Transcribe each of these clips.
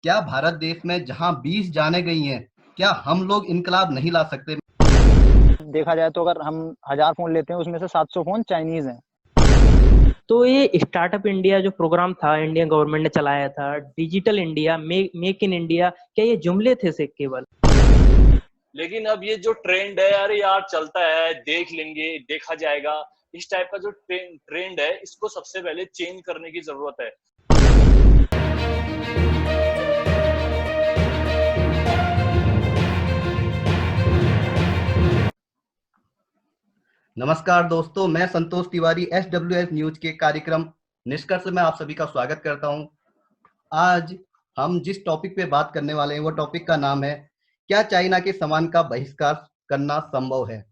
क्या भारत देश में जहां 20 जाने गई हैं, क्या हम लोग इनकलाब नहीं ला सकते? देखा जाए तो अगर हम 1000 फोन लेते हैं उसमें से 700 फोन चाइनीज हैं। तो ये स्टार्टअप इंडिया जो प्रोग्राम था, इंडियन गवर्नमेंट ने चलाया था, digital India, make in India, क्या ये जुमले थे से केवल? लेकिन अब ये जो ट्रेंड है, अरे यार चलता है, देख लेंगे, देखा जाएगा, इस टाइप का जो ट्रेंड है, इसको सबसे पहले चेंज करने की जरूरत है। नमस्कार दोस्तों, मैं संतोष तिवारी SWS न्यूज के कार्यक्रम निष्कर्ष में आप सभी का स्वागत करता हूं। आज हम जिस टॉपिक पे बात करने वाले हैं वो टॉपिक का नाम है, क्या चाइना के सामान का बहिष्कार करना संभव है।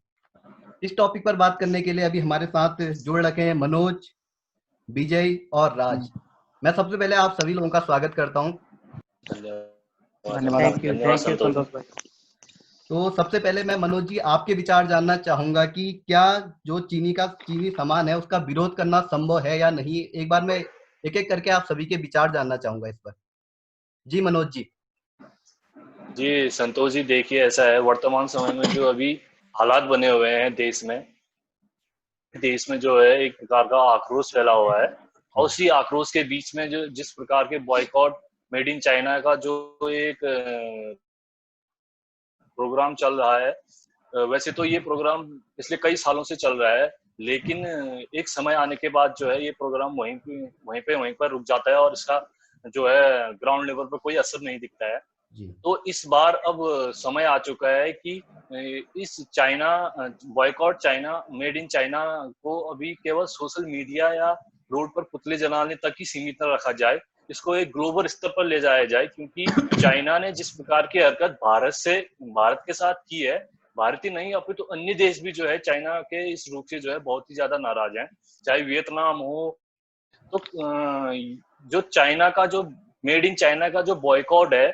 इस टॉपिक पर बात करने के लिए अभी हमारे साथ जुड़ रखे हैं मनोज, विजय और राज। मैं सबसे पहले आप सभी लोगों का स्वागत करता हूं। धन्यवाद। थैंक यू संतोष। संतोष भाई। तो सबसे पहले मैं मनोज जी आपके विचार जानना चाहूंगा कि क्या जो चीनी सामान है उसका विरोध करना संभव है या नहीं। एक बार मैं एक एक करके आप सभी के विचार जानना चाहूंगा इस पर। जी मनोज जी। जी संतोष जी, देखिए ऐसा है, वर्तमान समय में जो अभी हालात बने हुए हैं देश में जो है एक प्रकार का आक्रोश फैला हुआ है, और उसी आक्रोश के बीच में जो जिस प्रकार के बॉयकॉट मेड इन चाइना का जो एक प्रोग्राम चल रहा है, वैसे तो ये प्रोग्राम पिछले कई सालों से चल रहा है, लेकिन एक समय आने के बाद जो है ये प्रोग्राम वहीं पर रुक जाता है, और इसका जो है ग्राउंड लेवल पर कोई असर नहीं दिखता है। जी तो इस बार अब समय आ चुका है कि इस China boycott China made in China को अभी केवल सोशल मीडिया या रोड पर पुतले जलाने तक ही सीमित न रखा जाए, इसको एक ग्लोबल स्तर पर ले जाया जाए, क्योंकि चाइना ने जिस प्रकार की हरकत भारत के साथ की है, भारत ही नहीं अपितु तो अन्य देश भी जो है चाइना के इस रूप से जो है बहुत ही ज्यादा नाराज हैं। चाहे वियतनाम हो, तो जो चाइना का जो मेड इन चाइना का जो बॉयकॉट है,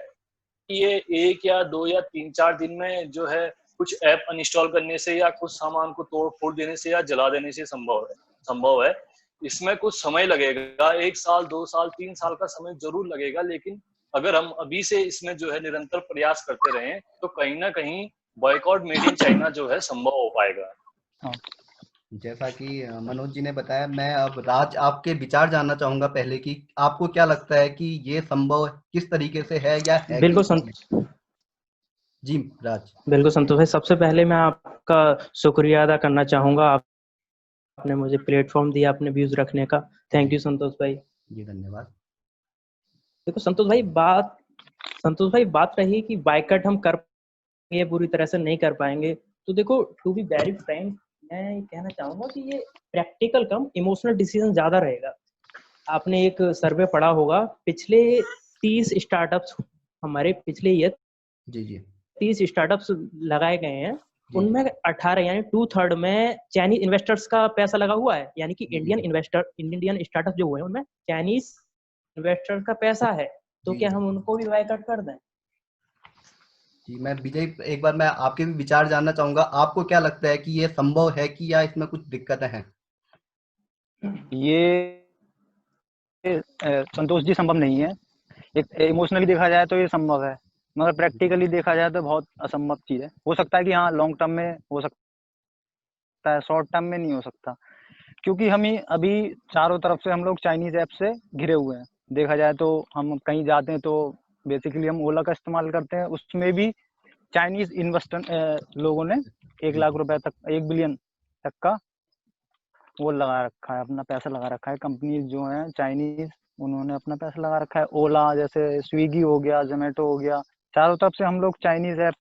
ये 1 या 2 या 3-4 दिन में जो है कुछ ऐप अनइंस्टॉल करने से या कुछ सामान को तोड़ फोड़ देने से या जला देने से संभव है। इसमें कुछ समय लगेगा, 1 साल 2 साल 3 साल का समय जरूर लगेगा, लेकिन अगर हम अभी से इसमें जो है निरंतर प्रयास करते रहें तो कहीं ना कहीं बॉयकॉट मेड इन चाइना जो है संभव हो पाएगा। जैसा कि मनोज जी ने बताया, मैं अब राज आपके विचार जानना चाहूंगा पहले कि आपको क्या लगता है कि ये संभव किस तरीके से है या है कि बिल्कुल नहीं है। जी राज। बिल्कुल संतोष भाई, सबसे पहले मैं आपका शुक्रिया अदा करना चाहूंगा। आपने मुझे प्लेटफॉर्म दिया अपने व्यूज रखने का। थैंक यू संतोष भाई। जी धन्यवाद। देखो संतोष भाई बात रही कि बाइकआउट हम कर ये पूरी तरह से नहीं कर पाएंगे। तो देखो, टू बी वेरी फ्रैंक, मैं कहना चाहूंगा कि ये प्रैक्टिकल कम इमोशनल डिसीजन ज्यादा रहेगा। आपने एक सर्वे पढ़ा होगा, पिछले 30 स्टार्टअप्स हमारे पिछले ईयर जी जी 30 स्टार्टअप्स लगाए गए हैं, जी उनमें 18 यानी 2/3 में चाइनीज इन्वेस्टर्स का पैसा लगा हुआ है। यानी कि जी इंडियन स्टार्टअप जो हुए हैं उनमें चाइनीज इन्वेस्टर का पैसा है। तो जी क्या जी हम उनको भी बायकॉट कर दें? जी। मैं विजय, एक बार मैं आपके भी विचार जानना चाहूंगा। आपको क्या लगता है कि ये संभव है कि या इसमें कुछ दिक्कतें हैं? ये संतोष जी संभव नहीं है। एक इमोशनली देखा जाए तो ये संभव है, मगर प्रैक्टिकली देखा जाए तो बहुत असंभव चीज है। हो सकता है कि हाँ लॉन्ग टर्म में हो सकता है, शॉर्ट टर्म में नहीं हो सकता, क्योंकि हम ही अभी चारों तरफ से हम लोग चाइनीज ऐप से घिरे हुए हैं। देखा जाए तो हम कहीं जाते हैं तो बेसिकली हम ओला का इस्तेमाल करते हैं, उसमें भी चाइनीज इन्वेस्टर लोगों ने 1 लाख रुपए तक, 1 बिलियन तक का वो लगा रखा है, अपना पैसा लगा रखा है। कंपनीज जो हैं चाइनीज, उन्होंने अपना पैसा लगा रखा है। ओला जैसे स्विगी हो गया, जोमेटो हो गया, चारों तरफ से हम लोग चाइनीज ऐप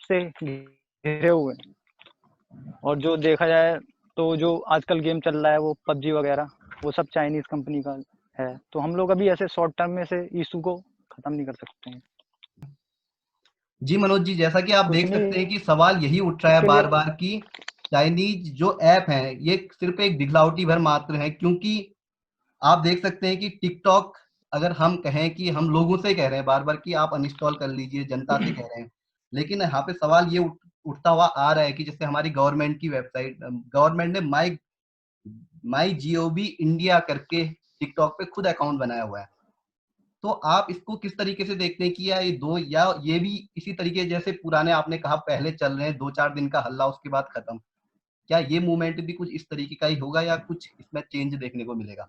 से घिरे हुए हैं। और जो देखा जाए तो जो आजकल गेम चल रहा है वो पबजी वगैरह, वो सब चाइनीज कंपनी का है। तो हम लोग अभी ऐसे शॉर्ट टर्म में से इशू को खत्म नहीं कर सकते हैं। जी मनोज जी, जैसा कि आप कुछ देख सकते हैं नहीं, कि सवाल यही उठ रहा है इसके बार लिए बार कि चाइनीज जो ऐप हैं ये सिर्फ एक दिखलावटी भर मात्र है। क्योंकि आप देख सकते हैं कि टिकटॉक, अगर हम कहें कि हम लोगों से कह रहे हैं बार बार कि आप अनइंस्टॉल कर लीजिए, जनता से कह रहे हैं, लेकिन यहाँ पे सवाल ये उठता हुआ आ रहा है कि जैसे हमारी गवर्नमेंट की वेबसाइट, गवर्नमेंट ने माई माई जीओवी इंडिया करके टिकटॉक पे खुद अकाउंट बनाया हुआ है। तो आप इसको किस तरीके से देखते हैं कि या ये दो, या ये भी इसी तरीके जैसे पुराने आपने कहा पहले चल रहे हैं 2-4 दिन का हल्ला उसके बाद खत्म, क्या ये मूवमेंट भी कुछ इस तरीके का ही होगा या कुछ इसमें चेंज देखने को मिलेगा?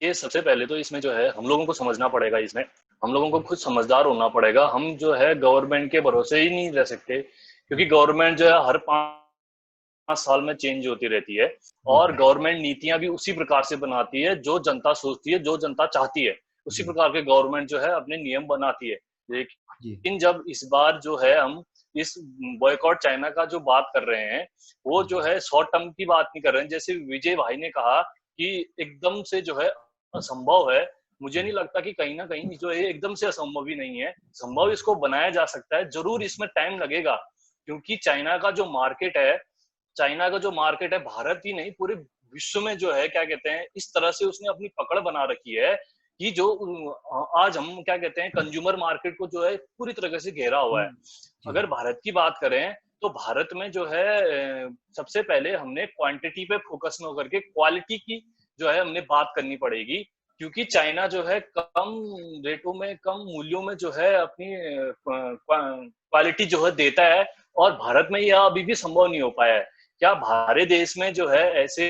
ये सबसे पहले तो इसमें जो है हम लोगों को समझना पड़ेगा, इसमें हम लोगों को खुद समझदार होना पड़ेगा। हम जो है गवर्नमेंट के भरोसे ही नहीं रह सकते, क्योंकि गवर्नमेंट जो है हर 5 साल में चेंज होती रहती है, और गवर्नमेंट नीतियां भी उसी प्रकार से बनाती है जो जनता सोचती है, जो जनता चाहती है, उसी प्रकार के गवर्नमेंट जो है अपने नियम बनाती है। लेकिन जब इस बार जो है हम इस बॉयकॉट चाइना का जो बात कर रहे हैं, वो जो है शॉर्ट टर्म की बात नहीं कर रहे हैं। जैसे विजय भाई ने कहा कि एकदम से जो है असंभव है, मुझे नहीं लगता कि कहीं ना कहीं जो है एकदम से असंभव ही नहीं है, संभव इसको बनाया जा सकता है। जरूर इसमें टाइम लगेगा, क्योंकि चाइना का जो मार्केट है भारत ही नहीं पूरे विश्व में जो है क्या कहते हैं इस तरह से उसने अपनी पकड़ बना रखी है कि जो आज हम क्या कहते हैं कंज्यूमर मार्केट को जो है पूरी तरह से घेरा हुआ है। अगर भारत की बात करें तो भारत में जो है सबसे पहले हमने क्वांटिटी पे फोकस न होकर के क्वालिटी की जो है हमने बात करनी पड़ेगी, क्योंकि चाइना जो है कम रेटों में, कम मूल्यों में जो है अपनी क्वालिटी जो है देता है, और भारत में यह अभी भी संभव नहीं हो पाया है। क्या हमारे देश में जो है ऐसे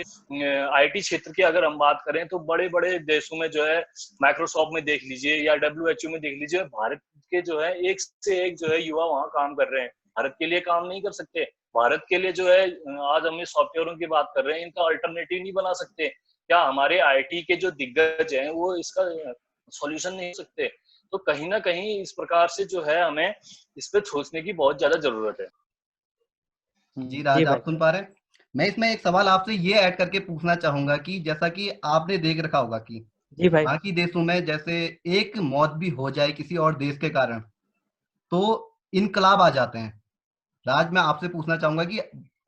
आईटी क्षेत्र की अगर हम बात करें तो बड़े बड़े देशों में जो है माइक्रोसॉफ्ट में देख लीजिए या WHO में देख लीजिए, भारत के जो है एक से एक जो है युवा वहां काम कर रहे हैं, भारत के लिए काम नहीं कर सकते। भारत के लिए जो है आज हम सॉफ्टवेयरों की बात कर रहे हैं, इनका अल्टरनेटिव नहीं बना सकते। क्या हमारे आईटी के जो दिग्गज हैं वो इसका सॉल्यूशन नहीं हो सकते? तो कहीं ना कहीं इस प्रकार से जो है हमें इस पे सोचने की बहुत ज्यादा जरूरत है। जी राज, आप सुन पा रहे हैं? मैं इसमें एक सवाल आपसे ये ऐड करके पूछना चाहूंगा कि जैसा कि आपने देख रखा होगा कि जी भाई, बाकी देशों में जैसे एक मौत भी हो जाए किसी और देश के कारण तो इनकलाब आ जाते हैं। राज, मैं आपसे पूछना चाहूंगा कि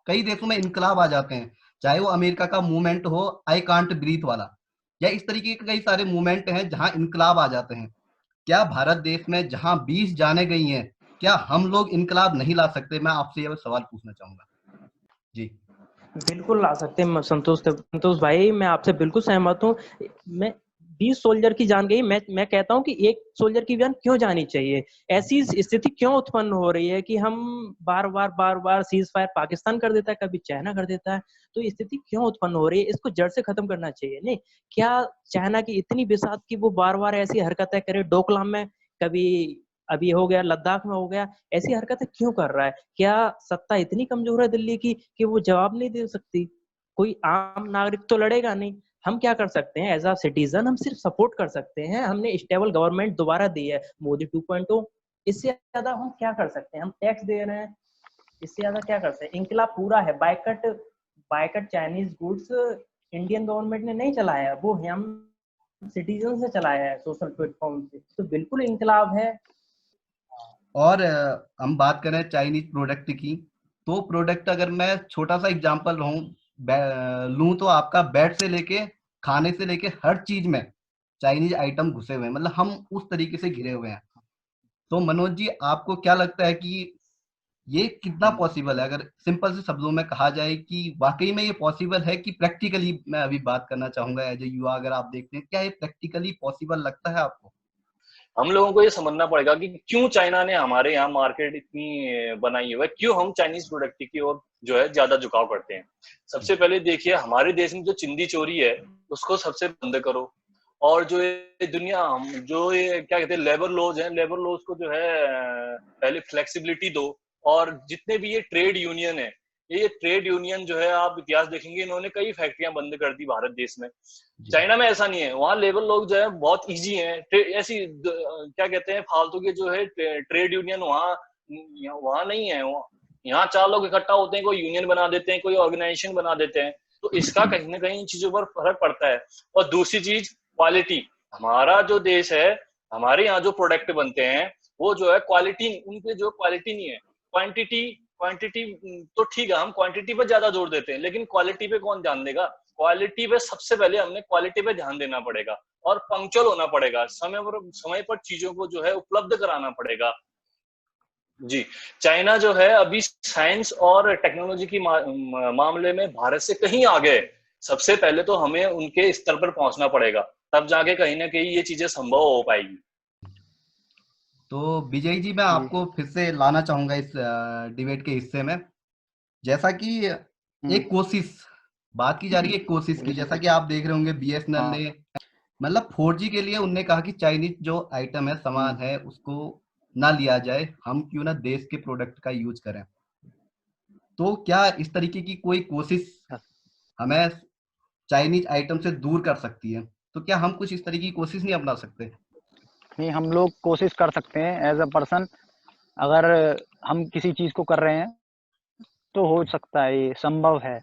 कई देशों में इनकलाब आ जाते हैं, चाहे वो अमेरिका का मूवमेंट हो आई कांट ब्रीथ वाला, या इस तरीके के कई सारे मूवमेंट हैं जहां इनकलाब आ जाते हैं। क्या भारत देश में जहां 20 जाने गई हैं, क्या हम लोग इनकलाब नहीं ला सकते? मैं आपसे यह सवाल पूछना चाहूंगा। जी बिल्कुल ला सकते हैं संतोष भाई, मैं आपसे बिल्कुल सहमत हूँ। मैं 20 सोल्जर की जान गई, मैं कहता हूँ कि एक सोल्जर की जान क्यों जानी चाहिए? ऐसी स्थिति क्यों उत्पन्न हो रही है कि हम बार बार सीज फायर पाकिस्तान कर देता है, कभी चाइना कर देता है, तो स्थिति क्यों उत्पन्न हो रही है? इसको जड़ से खत्म करना चाहिए। नहीं, क्या चाइना की इतनी बिसात की वो बार बार ऐसी हरकतें करे? डोकलाम में कभी, अभी हो गया लद्दाख में हो गया, ऐसी हरकतें क्यों कर रहा है? क्या सत्ता इतनी कमजोर है दिल्ली की कि वो जवाब नहीं दे सकती? कोई आम नागरिक तो लड़ेगा नहीं। हम क्या कर सकते हैं एज अ सिटीजन? हम सिर्फ सपोर्ट कर सकते हैं। हमने स्टेबल गवर्नमेंट दोबारा दी है, मोदी 2.0। इससे ज्यादा हम क्या कर सकते हैं? हम टैक्स दे रहे हैं, इससे ज्यादा क्या कर सकते हैं? इनकलाब पूरा है। Boycott boycott Chinese goods Indian government ने नहीं चलाया, वो हम सिटीजन से चलाया है सोशल प्लेटफॉर्म से। तो बिल्कुल इनकलाब है। और हम बात करें चाइनीज प्रोडक्ट की, तो प्रोडक्ट अगर मैं छोटा सा एग्जांपल लूं तो आपका बेड से लेके खाने से लेके हर चीज में चाइनीज आइटम घुसे हुए हैं, मतलब हम उस तरीके से घिरे हुए हैं। तो मनोज जी, आपको क्या लगता है कि ये कितना पॉसिबल है? अगर सिंपल से शब्दों में कहा जाए कि वाकई में ये पॉसिबल है कि प्रैक्टिकली, मैं अभी बात करना चाहूंगा एज ए युवा, अगर आप देखते हैं क्या ये प्रैक्टिकली पॉसिबल लगता है आपको? हम लोगों को ये समझना पड़ेगा कि क्यों चाइना ने हमारे यहाँ मार्केट इतनी बनाई हुई है, क्यों हम चाइनीज प्रोडक्ट की ओर जो है ज्यादा झुकाव करते हैं। सबसे पहले देखिए, हमारे देश में जो चिंदी चोरी है उसको सबसे बंद करो, और जो ये दुनिया जो ये क्या कहते हैं लेबर लॉज हैं, लेबर लॉज को जो है पहले फ्लेक्सिबिलिटी दो। और जितने भी ये ट्रेड यूनियन है, ये ट्रेड यूनियन जो है आप इतिहास देखेंगे इन्होंने कई फैक्ट्रियां बंद कर दी भारत देश में। चाइना में ऐसा नहीं है, वहाँ लेबर लोग जो है बहुत इजी हैं। ऐसी क्या कहते हैं फालतू के जो है ट्रेड यूनियन वहाँ नहीं है। यहाँ 4 लोग इकट्ठा होते हैं, कोई यूनियन बना देते हैं, कोई ऑर्गेनाइजेशन बना देते हैं। तो इसका कहीं ना कहीं इन चीजों पर फर्क पड़ता है। और दूसरी चीज क्वालिटी, हमारा जो देश है, हमारे यहाँ जो प्रोडक्ट बनते हैं वो जो है क्वालिटी, उनके जो क्वालिटी नहीं है, क्वांटिटी क्वांटिटी तो ठीक है, हम क्वांटिटी पे ज्यादा जोर देते हैं, लेकिन क्वालिटी पे कौन ध्यान देगा? क्वालिटी पे सबसे पहले हमने क्वालिटी पे ध्यान देना पड़ेगा, और पंक्चुअल होना पड़ेगा, समय पर चीजों को जो है उपलब्ध कराना पड़ेगा। जी, चाइना जो है अभी साइंस और टेक्नोलॉजी की मामले में भारत से कहीं आगे है। सबसे पहले तो हमें उनके स्तर पर पहुंचना पड़ेगा, तब जाके कहीं ना कहीं ये चीजें संभव हो पाएगी। तो विजय जी, मैं जी। आपको फिर से लाना चाहूंगा इस डिबेट के हिस्से में। जैसा कि एक कोशिश बात की जा रही है, एक कोशिश की, जैसा कि आप देख रहे होंगे बीएसएनएल हाँ। ने मतलब 4G के लिए उनने कहा कि चाइनीज जो आइटम है, सामान है, उसको ना लिया जाए, हम क्यों ना देश के प्रोडक्ट का यूज करें। तो क्या इस तरीके की कोई कोशिश हमें चाइनीज आइटम से दूर कर सकती है? तो क्या हम कुछ इस तरीके की कोशिश नहीं अपना सकते? नहीं, हम लोग कोशिश कर सकते हैं एज अ पर्सन। अगर हम किसी चीज को कर रहे हैं तो हो सकता है, ये संभव है।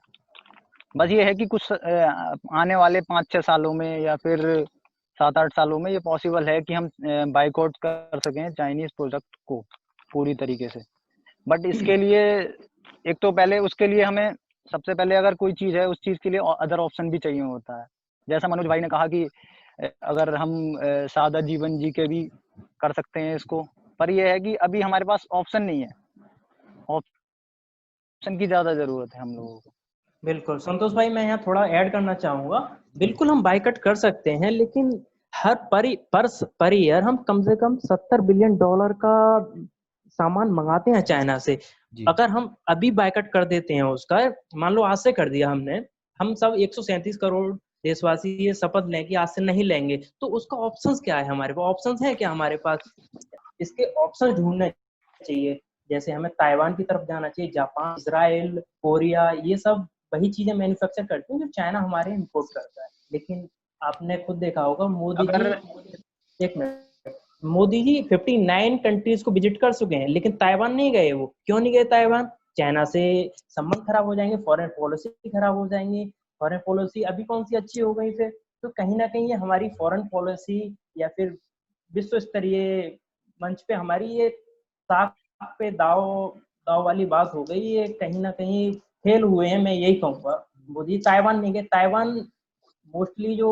बस ये है कि कुछ आने वाले 5-6 सालों में या फिर 7-8 सालों में ये पॉसिबल है कि हम बाइकआउट कर सकें चाइनीज प्रोडक्ट को पूरी तरीके से। बट इसके लिए एक तो पहले उसके लिए हमें सबसे पहले अगर कोई चीज़ है, उस चीज़ के लिए अदर ऑप्शन भी चाहिए होता है। जैसा मनोज भाई ने कहा कि अगर हम सादा जीवन जी के भी कर सकते हैं इसको, पर ये है कि अभी हमारे पास ऑप्शन नहीं है। ऑप्शन की ज़्यादा ज़रूरत है हम लोगों को। बिल्कुल संतोष भाई, मैं यहाँ थोड़ा ऐड करना चाहूंगा। बिल्कुल हम बाइकआउट कर सकते हैं, लेकिन हर पर ईयर हम कम से कम $70 बिलियन का सामान मंगाते हैं चाइना से। जी अगर हम अभी बाइकआउट कर देते हैं उसका, मान लो आज से कर दिया हमने, हम सब 137 करोड़ देशवासी ये शपथ लें कि आज से नहीं लेंगे, तो उसका ऑप्शंस क्या है? हमारे पास ऑप्शंस है क्या हमारे पास? इसके ऑप्शन ढूंढने चाहिए। जैसे हमें ताइवान की तरफ जाना चाहिए, जापान, इजराइल, कोरिया, ये सब वही चीजें मैन्युफैक्चर करते हैं जो चाइना हमारे इंपोर्ट करता है। लेकिन आपने खुद देखा होगा मोदी जी, अगर एक मिनट, मोदी जी 59 कंट्रीज को विजिट कर चुके हैं, लेकिन ताइवान नहीं गए। वो क्यों नहीं गए ताइवान? चाइना से संबंध खराब हो जाएंगे, फॉरेन पॉलिसी खराब हो जाएंगी। फॉरेन पॉलिसी अभी कौन सी अच्छी हो गई फिर? तो कहीं ना कहीं ये हमारी फॉरेन पॉलिसी या फिर विश्व स्तरीय मंच पे हमारी ये साख पे दाव दाव वाली बात हो गई। ये कहीं ना कहीं फेल हुए हैं, मैं यही कहूंगा। मोदी ताइवान नहीं गए। ताइवान मोस्टली जो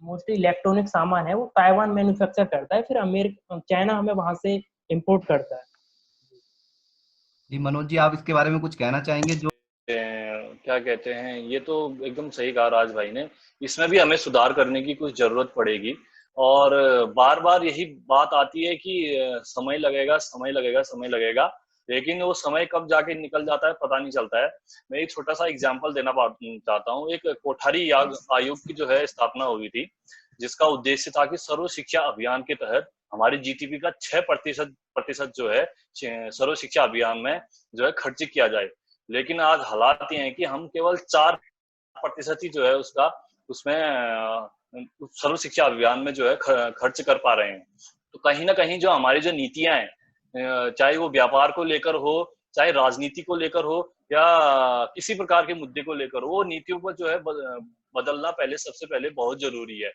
मोस्टली इलेक्ट्रॉनिक सामान है वो ताइवान मैन्युफैक्चर करता है, फिर अमेरिका, चाइना हमें वहां से इंपोर्ट करता है। जी मनोज जी, आप इसके बारे में कुछ कहना चाहेंगे? जो क्या कहते हैं, ये तो एकदम सही कहा राज भाई ने। इसमें भी हमें सुधार करने की कुछ जरूरत पड़ेगी। और बार बार यही बात आती है कि समय लगेगा, समय लगेगा, समय लगेगा, लेकिन वो समय कब जाके निकल जाता है पता नहीं चलता है। मैं एक छोटा सा एग्जांपल देना चाहता हूँ। एक कोठारी आयोग की जो है स्थापना हुई थी, जिसका उद्देश्य था कि सर्व शिक्षा अभियान के तहत हमारी जीडीपी का 6% जो है सर्व शिक्षा अभियान में जो है खर्च किया जाए। लेकिन आज हालात ये हैं कि हम केवल 4% ही जो है उसका उसमें सर्व शिक्षा अभियान में जो है खर्च कर पा रहे हैं। तो कहीं ना कहीं जो हमारी जो नीतियां हैं, चाहे वो व्यापार को लेकर हो, चाहे राजनीति को लेकर हो, या किसी प्रकार के मुद्दे को लेकर हो, वो नीतियों पर जो है बदलना सबसे पहले बहुत जरूरी है।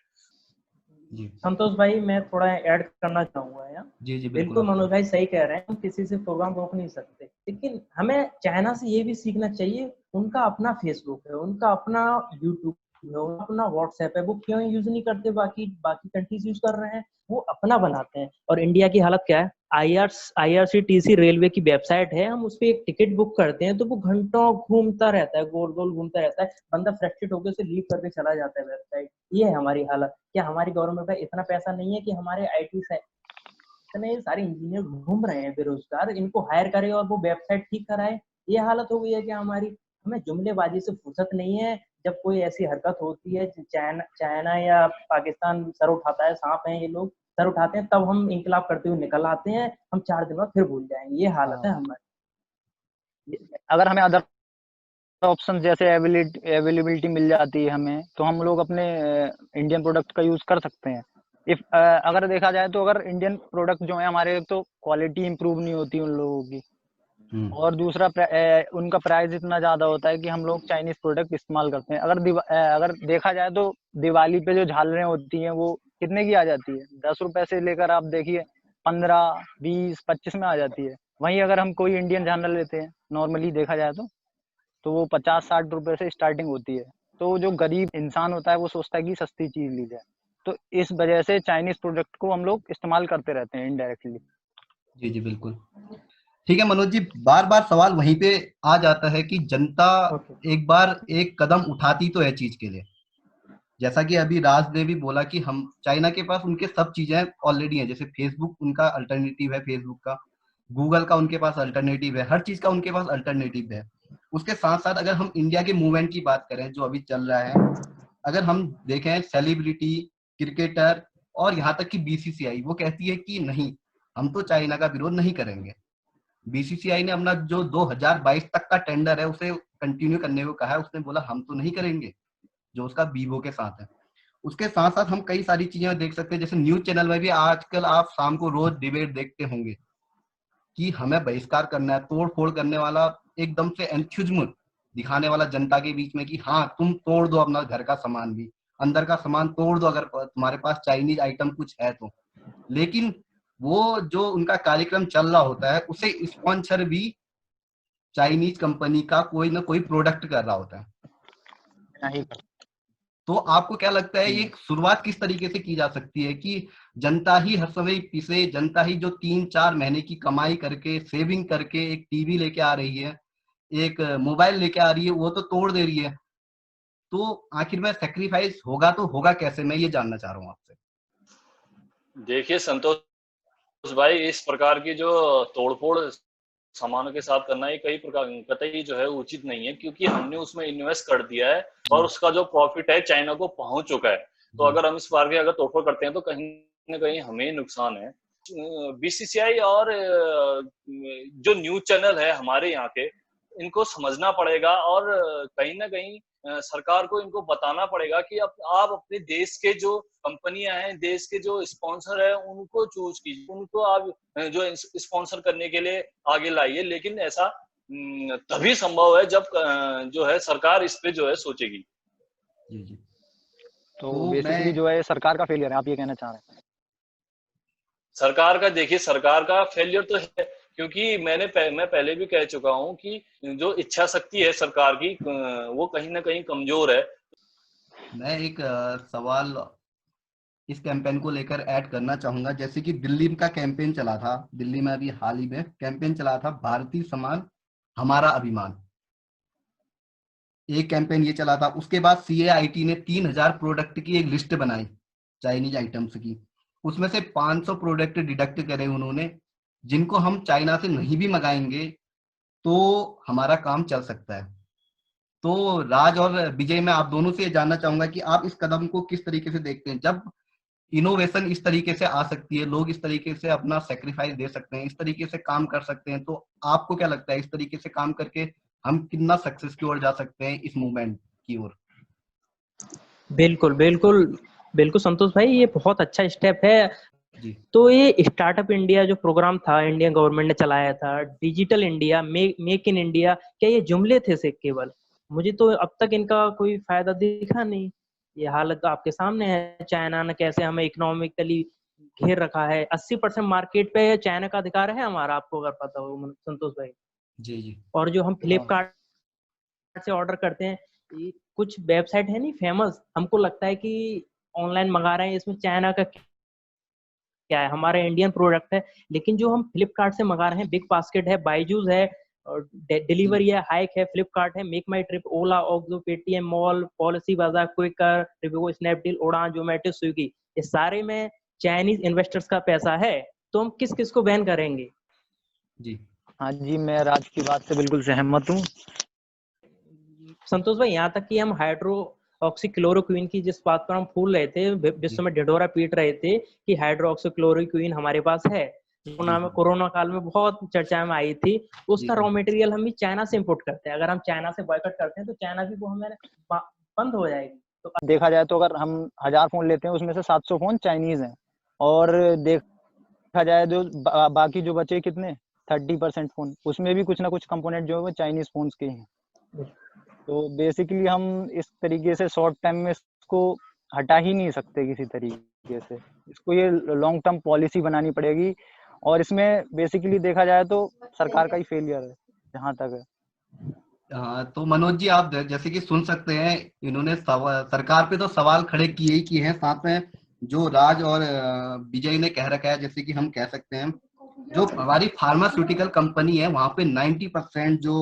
जी संतोष भाई, मैं थोड़ा ऐड करना चाहूंगा यहाँ। जी जी बिल्कुल बिल्कुल आप मनोज करें। भाई सही कह रहे हैं, हम किसी से प्रोग्राम रोक नहीं सकते, लेकिन हमें चाइना से ये भी सीखना चाहिए। उनका अपना फेसबुक है, उनका अपना यूट्यूब है, उनका अपना व्हाट्सएप है, वो क्यों यूज नहीं करते? बाकी बाकी कंट्रीज यूज कर रहे हैं, वो अपना बनाते हैं। और इंडिया की हालत क्या है? IRCTC रेलवे की वेबसाइट है, हम उस पर एक टिकट बुक करते हैं तो वो घंटों घूमता रहता है, गोल गोल घूमता रहता है, बंदा फ्रस्ट्रेट होकर उसे लीव करके चला जाता है वेबसाइट। ये है हमारी हालत। क्या हमारी गवर्नमेंट का इतना पैसा नहीं है कि हमारे IT से इतने सारे इंजीनियर घूम रहे हैं बेरोजगार, इनको हायर करे और वो वेबसाइट ठीक कराए? ये हालत हो गई है क्या हमारी? हमें जुमलेबाजी से फुर्सत नहीं है। जब कोई ऐसी हरकत होती है, चाइना या पाकिस्तान सर उठाता है, सांप हैं ये लोग, सर उठाते हैं, तब हम इंकलाब करते हुए निकल आते हैं। हम 4 दिन बाद फिर भूल जाएंगे। ये हालत है हमारी। अगर हमें अदर ऑप्शन जैसे अवेलेबिलिटी मिल जाती है हमें, तो हम लोग अपने इंडियन प्रोडक्ट का यूज कर सकते हैं। इफ अगर देखा जाए तो अगर इंडियन प्रोडक्ट जो है हमारे, तो क्वालिटी इंप्रूव नहीं होती उन लोगों की, और दूसरा उनका प्राइस इतना ज्यादा होता है कि हम लोग चाइनीज प्रोडक्ट इस्तेमाल करते हैं। अगर देखा जाए तो दिवाली पे जो झालरें होती हैं वो कितने की आ जाती है? 10 रुपए से लेकर आप देखिए 15, 20, 25 में आ जाती है। वहीं अगर हम कोई इंडियन झालर लेते हैं, नॉर्मली देखा जाए तो वो 50-60 रुपए से स्टार्टिंग होती है। तो जो गरीब इंसान होता है वो सोचता है कि सस्ती चीज ली जाए, तो इस वजह से चाइनीज प्रोडक्ट को हम लोग इस्तेमाल करते रहते हैं इनडायरेक्टली। जी जी बिल्कुल। ठीक है मनोज जी, बार बार सवाल वहीं पे आ जाता है कि जनता ओके। एक बार एक कदम उठाती तो है चीज के लिए, जैसा कि अभी राज ने भी बोला कि हम चाइना के पास उनके सब चीजें ऑलरेडी हैं, जैसे फेसबुक उनका अल्टरनेटिव है, फेसबुक का, गूगल का उनके पास अल्टरनेटिव है, हर चीज का उनके पास अल्टरनेटिव है। उसके साथ साथ अगर हम इंडिया के मूवमेंट की बात करें जो अभी चल रहा है, अगर हम देखें सेलिब्रिटी, क्रिकेटर और यहाँ तक कि बीसीसीआई वो कहती है कि नहीं, हम तो चाइना का विरोध नहीं करेंगे। बीसीसीआई ने अपना जो 2022 तक का टेंडर है उसे कंटिन्यू करने को कहा है, उसने बोला हम तो नहीं करेंगे, जो उसका वीवो के साथ है। उसके साथ साथ हम कई सारी चीजें देख सकते हैं, जैसे न्यूज चैनल में भी आजकल आप शाम को रोज डिबेट देखते होंगे कि हमें बहिष्कार करना है, तोड़ फोड़ करने वाला, एकदम से एंथुजिज्म दिखाने वाला जनता के बीच में कि हाँ तुम तोड़ दो अपना घर का सामान भी, अंदर का सामान तोड़ दो अगर तुम्हारे पास चाइनीज आइटम कुछ है तो। लेकिन वो जो उनका कार्यक्रम चल रहा होता है उसे स्पॉन्सर भी चाइनीज कंपनी का कोई ना कोई प्रोडक्ट कर रहा होता है। नहीं तो आपको क्या लगता है ये शुरुआत किस तरीके से की जा सकती है कि जनता ही हर समय पिसे, जनता ही जो 3-4 महीने की कमाई करके सेविंग करके एक टीवी लेके आ रही है, एक मोबाइल लेके आ रही है, वो तो तोड़ दे रही है। तो आखिर में सेक्रीफाइस होगा तो होगा कैसे, मैं ये जानना चाह रहा हूँ आपसे। देखिए संतोष भाई, इस प्रकार की जो तोड़फोड़ सामानों के साथ करना ये कई प्रकार कतई जो है उचित नहीं है, क्योंकि हमने उसमें इन्वेस्ट कर दिया है और उसका जो प्रॉफिट है चाइना को पहुंच चुका है। तो अगर हम इस बार की अगर तोड़फोड़ करते हैं तो कहीं ना कहीं हमें नुकसान है। बीसीसीआई और जो न्यूज चैनल है हमारे यहाँ के, इनको समझना पड़ेगा और कहीं ना कहीं सरकार को इनको बताना पड़ेगा कि अब आप अपने देश के जो कंपनियां हैं, देश के जो स्पॉन्सर है उनको चूज कीजिए, उनको आप जो स्पॉन्सर करने के लिए आगे लाइए। लेकिन ऐसा तभी संभव है जब जो है सरकार इस पे जो है सोचेगी। जी जी। तो बेसिकली जो है सरकार का फेलियर है, आप ये कहना चाह रहे हैं? सरकार का, देखिए सरकार का फेलियर तो है, क्योंकि मैं पहले भी कह चुका हूं कि जो इच्छा शक्ति है सरकार की वो कहीं ना कहीं कमजोर है। मैं एक सवाल इस कैंपेन को लेकर ऐड करना चाहूंगा। जैसे कि दिल्ली का कैंपेन चला था, दिल्ली में अभी हाल ही में कैंपेन चला था, भारतीय सामान हमारा अभिमान, एक कैंपेन ये चला था। उसके बाद सीएआईटी ने 3000 प्रोडक्ट की एक लिस्ट बनाई चाइनीज आइटम्स की, उसमें से 500 प्रोडक्ट डिडक्ट करे उन्होंने, जिनको हम चाइना से नहीं भी मंगाएंगे तो हमारा काम चल सकता है। तो राज और विजय, मैं आप दोनों से ये जानना चाहूंगा कि आप इस कदम को किस तरीके से देखते हैं। जब इनोवेशन इस तरीके से आ सकती है, लोग इस तरीके से अपना सेक्रीफाइस दे सकते हैं, इस तरीके से काम कर सकते हैं, तो आपको क्या लगता है इस तरीके से काम करके हम कितना सक्सेस की ओर जा सकते हैं, इस मूवमेंट की ओर? बिल्कुल बिल्कुल बिल्कुल संतोष भाई, ये बहुत अच्छा स्टेप है जी तो ये स्टार्टअप इंडिया जो प्रोग्राम था, इंडियन गवर्नमेंट ने चलाया था, digital India, make in India, क्या ये जुमले थे से केवल? मुझे तो अब तक इनका कोई फायदा दिखा नहीं। ये हालत तो आपके सामने है, चाइना ने कैसे हमें इकोनॉमिकली घेर रखा है। 80% मार्केट पे चाइना का अधिकार है हमारा, आपको अगर पता हो संतोष भाई। जी जी। और जो हम फ्लिपकार्ट से ऑर्डर करते हैं, ये कुछ वेबसाइट है नहीं फेमस, हमको लगता है कि ऑनलाइन मंगा रहे हैं, इसमें चाइना का क्या है, हमारा इंडियन प्रोडक्ट है। लेकिन जो हम फ्लिपकार्ट से मंगा रहे हैं, बिग बास्केट है, बायजूस है, और डिलीवरी है, हाइक है, फ्लिपकार्ट है, मेक माई ट्रिप, ओला, ऑक्सो, पेटीएम मॉल, पॉलिसी बाजार, क्विकर, रिविगो, स्नैपडील, उड़ान, जोमेटो, स्विगी, ये सारे में चाइनीज इन्वेस्टर्स का पैसा है। तो हम किस किस को बैन करेंगे? जी हाँ जी, मैं राज की बात से बिल्कुल सहमत हूँ। संतोष भाई, यहाँ तक कि हम हाइड्रो ऑक्सीक्लोरोक्विन की जिस बात पर हम फूल रहे थे, विश्व में ढिढोरा पीट रहे थे कि हाइड्रो ऑक्सीक्लोरोक्विन हमारे पास है, कोरोना काल में बहुत चर्चा में आई थी, उसका रॉ मटेरियल हम भी चाइना से इंपोर्ट करते हैं। अगर हम चाइना से बॉयकॉट करते हैं तो चाइना भी वो हमें बंद हो जाएगी। तो देखा जाए तो अगर हम 1000 फोन लेते हैं उसमें से 700 फोन चाइनीज हैं, और देखा जाए जो बाकी जो बचे कितने 30% फोन, उसमें भी कुछ ना कुछ कंपोनेंट जो है वो चाइनीज फोन्स के हैं। तो बेसिकली हम इस तरीके से शॉर्ट टाइम में इसको हटा ही नहीं सकते किसी तरीके से, इसको ये लॉन्ग टर्म पॉलिसी बनानी पड़ेगी। और इसमें बेसिकली देखा जाए तो सरकार का ही फेलियर है जहाँ तक है। हाँ, तो मनोज जी आप जैसे कि सुन सकते हैं, इन्होंने सरकार पे तो सवाल खड़े किए ही किए हैं, साथ में जो राज और विजय ने कह रखा है, जैसे कि हम कह सकते हैं जो हमारी फार्मास्यूटिकल कंपनी है वहां पे 90% जो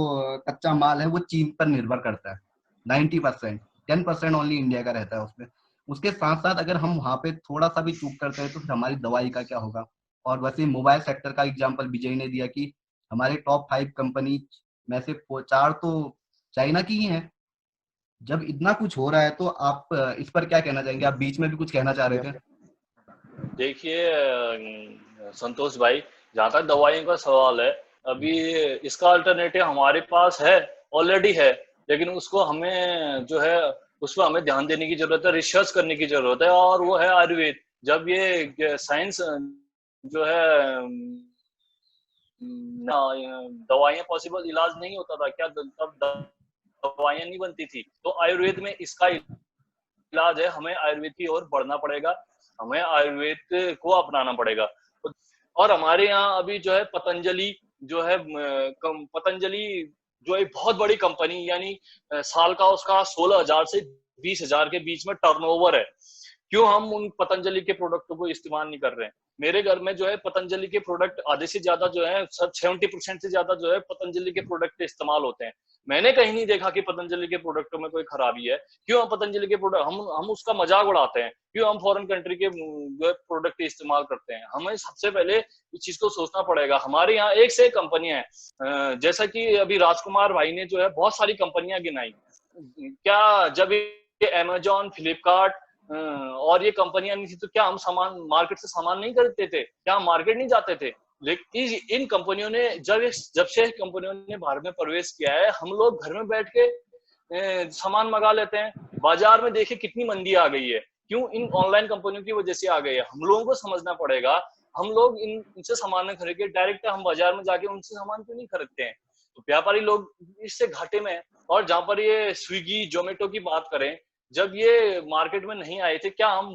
कच्चा माल है वो चीन पर निर्भर करता है। 90%, 10% ओनली इंडिया का रहता है उसमें। उसके साथ साथ अगर हम वहाँ पे थोड़ा सा भी चूक करते हैं तो फिर हमारी दवाई का क्या होगा। और वैसे मोबाइल सेक्टर का एग्जांपल विजय ने दिया कि हमारे टॉप 5 कंपनी में से 4 तो चाइना की ही हैं। जब इतना कुछ हो रहा है तो आप इस पर क्या कहना चाहेंगे? आप बीच में भी कुछ कहना चाह रहे थे। देखिए संतोष भाई, जहाँ तक दवाइयों का सवाल है, अभी इसका अल्टरनेटिव हमारे पास है, ऑलरेडी है, लेकिन उसको हमें जो है उस पर हमें ध्यान देने की जरूरत है, रिसर्च करने की जरूरत है, और वो है आयुर्वेद। जब ये साइंस जो है दवाइयाँ पॉसिबल इलाज नहीं होता था क्या, तब दवाइयाँ नहीं बनती थी, तो आयुर्वेद में इसका इलाज है। हमें आयुर्वेद की ओर बढ़ना पड़ेगा, हमें आयुर्वेद को अपनाना पड़ेगा। और हमारे यहाँ अभी जो है पतंजलि जो है पतंजलि जो एक बहुत बड़ी कंपनी, यानी साल का उसका 16,000 से 20,000 के बीच में टर्नओवर है। क्यों हम उन पतंजलि के प्रोडक्टों को इस्तेमाल नहीं कर रहे हैं? मेरे घर में जो है पतंजलि के प्रोडक्ट आधे से ज्यादा जो है, सब 70% से ज्यादा जो है पतंजलि के प्रोडक्ट इस्तेमाल होते हैं। मैंने कहीं नहीं देखा कि पतंजलि के प्रोडक्टों में कोई खराबी है। क्यों हम पतंजलि के प्रोडक्ट हम उसका मजाक उड़ाते हैं? क्यों हम फॉरेन कंट्री के जो है प्रोडक्ट इस्तेमाल करते हैं? हमें सबसे पहले इस चीज को सोचना पड़ेगा। हमारे यहाँ एक से एक कंपनियां हैं, जैसा कि अभी राजकुमार भाई ने जो है बहुत सारी कंपनियां गिनाई। क्या जब ये अमेजोन, फ्लिपकार्ट और ये कंपनियां नहीं थी तो क्या हम सामान मार्केट से सामान नहीं खरीदते थे? क्या हम मार्केट नहीं जाते थे? लेकिन इन कंपनियों ने जब से कंपनियों ने भारत में प्रवेश किया है, हम लोग घर में बैठ के सामान मंगा लेते हैं। बाजार में देखिए कितनी मंदी आ गई है, क्यों? इन ऑनलाइन कंपनियों की वजह से आ गई है। हम लोगों को समझना पड़ेगा, हम लोग इनसे सामान नहीं खरीद के डायरेक्ट हम बाजार में जाके उनसे सामान क्यों नहीं खरीदते हैं? तो व्यापारी लोग इससे घाटे में है। और जहां पर ये स्विगी, जोमेटो की बात करें, जब ये मार्केट में नहीं आए थे, क्या हम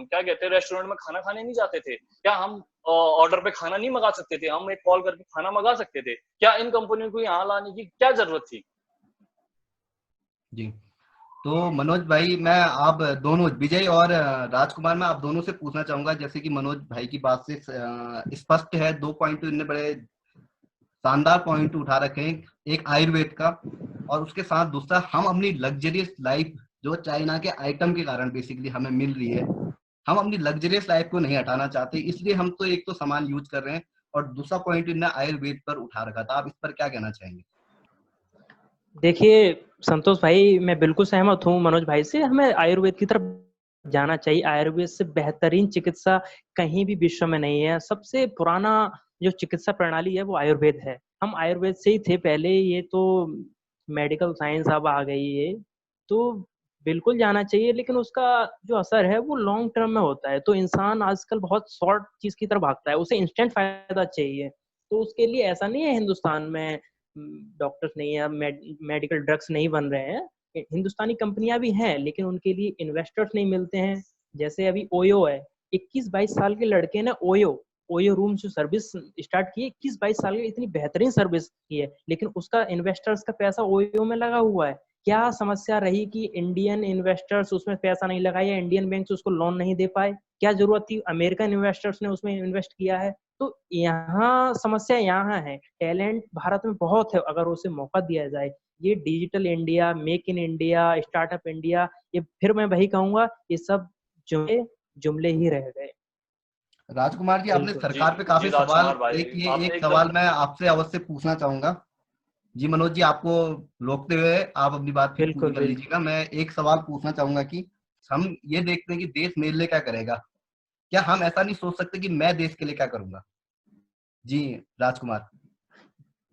क्या कहते हैं रेस्टोरेंट में खाना खाने नहीं जाते थे? क्या हम ऑर्डर पे खाना नहीं मंगा सकते थे? हम एक कॉल करके खाना मंगा सकते थे? क्या इन कंपनियों को यहाँ लाने की क्या जरूरत थी? जी, तो मनोज भाई, मैं आप दोनों, विजय और राजकुमार, मैं आप दोनों से पूछना चाहूंगा। जैसे कि मनोज भाई की बात से स्पष्ट है, 2 पॉइंट इतने बड़े शानदार पॉइंट उठा रखे हैं, एक आयुर्वेद का और उसके साथ दूसरा हम अपनी लग्जरियस लाइफ जो चाइना के आइटम के कारण बेसिकली हमें मिल रही है, हम अपनी लग्जरियस लाइफ को नहीं हटाना चाहते, इसलिए हम तो एक तो सामान यूज कर रहे हैं और दूसरा पॉइंट इन्होंने आयुर्वेद पर उठा रखा था। आप इस पर क्या कहना चाहेंगे? देखिए संतोष भाई, मैं बिल्कुल सहमत हूँ मनोज भाई से। हमें आयुर्वेद की तरफ जाना चाहिए। आयुर्वेद से बेहतरीन चिकित्सा कहीं भी विश्व में नहीं है। सबसे पुराना जो चिकित्सा प्रणाली है वो आयुर्वेद है। हम आयुर्वेद से ही थे पहले, ये तो मेडिकल साइंस अब आ गई है, तो बिल्कुल जाना चाहिए। लेकिन उसका जो असर है वो लॉन्ग टर्म में होता है। तो इंसान आजकल बहुत शॉर्ट चीज की तरफ भागता है, उसे इंस्टेंट फायदा चाहिए। तो उसके लिए ऐसा नहीं है हिंदुस्तान में डॉक्टर्स नहीं है, मेडिकल ड्रग्स नहीं बन रहे हैं। हिंदुस्तानी कंपनियां भी हैं, लेकिन उनके लिए इन्वेस्टर्स नहीं मिलते हैं। जैसे अभी ओयो है, 21-22 साल के लड़के ने ओयो ओयो रूम जो सर्विस स्टार्ट की, 21-22 साल की इतनी बेहतरीन सर्विस की है, लेकिन उसका इन्वेस्टर्स का पैसा ओयो में लगा हुआ है। क्या समस्या रही कि इंडियन इन्वेस्टर्स उसमें पैसा नहीं लगाए या इंडियन बैंक उसको लोन नहीं दे पाए? क्या जरूरत थी? अमेरिकन इन्वेस्टर्स ने उसमें इन्वेस्ट किया है। तो यहाँ समस्या यहाँ है। टैलेंट भारत में बहुत है अगर उसे मौका दिया जाए। ये digital India, make in India, startup India, ये फिर मैं वही कहूंगा, ये सब जुमले ही रह गए। राजकुमार जी, आपने बिल्कुल। जी सरकार पे काफी जी सवाल, राजकुमार भाई, आपने एक एकदम सवाल मैं आपसे अवश्य पूछना चाहूंगा। जी मनोज जी, आपको रोकते हुए आप अपनी बात फिर पूरी बिल्कुल कर बिल्कुल। लीजिएगा। मैं एक सवाल पूछना चाहूंगा कि हम ये देखते हैं कि देश मेरे लिए क्या करेगा, क्या हम ऐसा नहीं सोच सकते कि मैं देश के लिए क्या करूंगा? जी राजकुमार।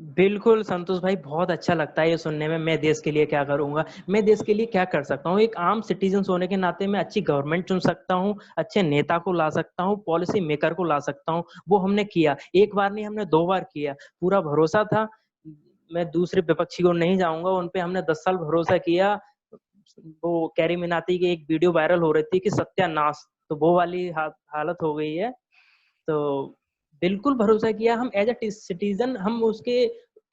बिल्कुल संतोष भाई, बहुत अच्छा लगता है ये सुनने में। मैं देश के लिए क्या करूंगा, मैं देश के लिए क्या कर सकता हूँ? एक आम सिटीजन होने के नाते मैं अच्छी गवर्नमेंट चुन सकता हूँ, अच्छे नेता को ला सकता हूँ, पॉलिसी मेकर को ला सकता हूँ। वो हमने किया, एक बार नहीं हमने 2 बार किया। पूरा भरोसा था। मैं दूसरे विपक्षी को नहीं जाऊंगा, उनपे हमने 10 साल भरोसा किया। वो कैरी मिनाती की एक वीडियो वायरल हो रही थी कि सत्यानाश, तो वो वाली हालत हो गई है। तो बिल्कुल भरोसा किया। हम एज ए सिटीजन हम उसके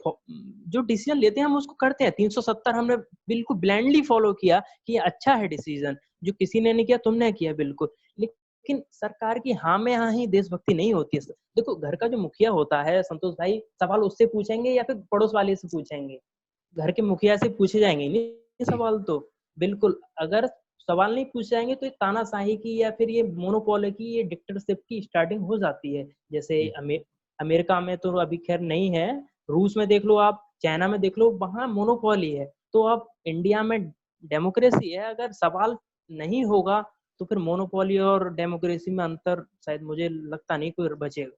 जो डिसीजन लेते हैं हम उसको करते हैं। 370 हमने बिल्कुल ब्लाइंडली फॉलो किया कि ये अच्छा है डिसीजन। जो किसी ने नहीं किया, तुमने किया बिल्कुल। लेकिन सरकार की हाँ में हाँ ही देशभक्ति नहीं होती है। देखो, घर का जो मुखिया होता है संतोष भाई, सवाल उससे पूछेंगे या फिर पड़ोस वाले से पूछेंगे? घर के मुखिया से पूछे जाएंगे नहीं जी सवाल तो। बिल्कुल, अगर सवाल नहीं पूछे जाएंगे तो ये तानाशाही की या फिर ये मोनोपोली की, ये डिक्टेटरशिप की स्टार्टिंग हो जाती है। जैसे अमेरिका में तो अभी खैर नहीं है, रूस में देख लो आप, चाइना में देख लो, वहां मोनोपोली है। तो अब इंडिया में डेमोक्रेसी है, अगर सवाल नहीं होगा तो फिर मोनोपोली और डेमोक्रेसी में अंतर शायद मुझे लगता नहीं कोई बचेगा।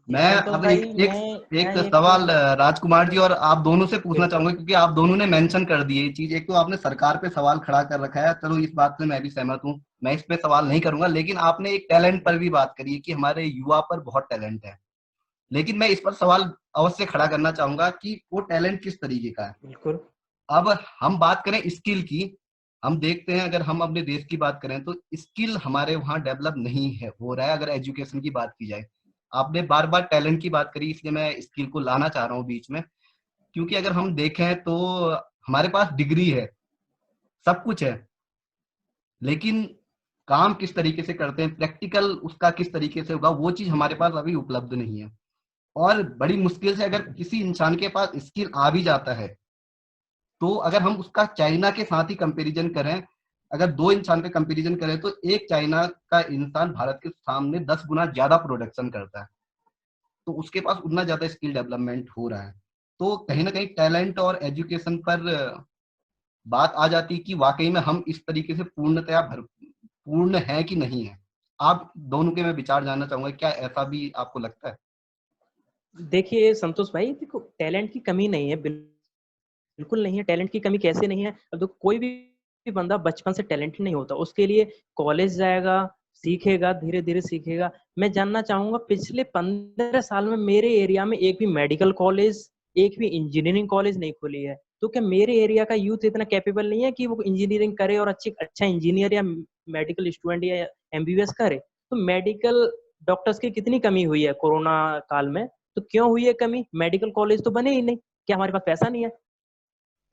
मैं संतोष अब भाई, एक मैं सवाल राजकुमार जी और आप दोनों से पूछना बिल्कुल चाहूंगा, क्योंकि आप दोनों ने मेंशन कर दी ये चीज। एक तो आपने सरकार पे सवाल खड़ा कर रखा है, चलो इस बात से मैं भी सहमत हूँ, मैं इस पे सवाल नहीं करूंगा। लेकिन आपने एक टैलेंट पर भी बात करी है कि हमारे युवा पर बहुत टैलेंट है, लेकिन मैं इस पर सवाल अवश्य खड़ा करना चाहूंगा कि वो टैलेंट किस तरीके का है। बिल्कुल अब हम बात करें स्किल की, हम देखते हैं अगर हम अपने देश की बात करें तो स्किल हमारे वहाँ डेवलप नहीं है हो रहा है, अगर एजुकेशन की बात की जाए। आपने बार बार टैलेंट की बात करी, इसलिए मैं स्किल को लाना चाह रहा हूँ बीच में। क्योंकि अगर हम देखें तो हमारे पास डिग्री है, सब कुछ है, लेकिन काम किस तरीके से करते हैं, प्रैक्टिकल उसका किस तरीके से होगा, वो चीज हमारे पास अभी उपलब्ध नहीं है। और बड़ी मुश्किल से अगर किसी इंसान के पास स्किल आ भी जाता है, तो अगर हम उसका चाइना के साथ ही कंपैरिजन करें, अगर दो इंसान का कंपैरिजन करें, तो एक चाइना का इंसान भारत के सामने 10 गुना ज्यादा प्रोडक्शन करता है, तो उसके पास उतना ज्यादा स्किल डेवलपमेंट हो रहा है। तो कहीं ना कहीं टैलेंट और एजुकेशन पर बात आ जाती है कि वाकई में हम इस तरीके से पूर्णतया पूर्ण है कि नहीं है। आप दोनों के मैं विचार जानना चाहूंगा, क्या ऐसा भी आपको लगता है? देखिए संतोष भाई, देखो टैलेंट की कमी नहीं है, बिल्कुल नहीं है। टैलेंट की कमी कैसे नहीं है? अब देखो कोई भी बंदा बचपन से टैलेंटेड नहीं होता, उसके लिए कॉलेज जाएगा, सीखेगा, धीरे धीरे सीखेगा। मैं जानना चाहूंगा पिछले 15 साल में मेरे एरिया में एक भी मेडिकल कॉलेज, एक भी इंजीनियरिंग कॉलेज नहीं खुली है। तो क्या मेरे एरिया का यूथ इतना कैपेबल नहीं है कि वो इंजीनियरिंग करे और अच्छा इंजीनियर या मेडिकल स्टूडेंट या एमबीबीएस करे? तो मेडिकल डॉक्टर्स की कितनी कमी हुई है कोरोना काल में। तो क्यों हुई है कमी? मेडिकल कॉलेज तो बने ही नहीं। क्या हमारे पास पैसा नहीं है?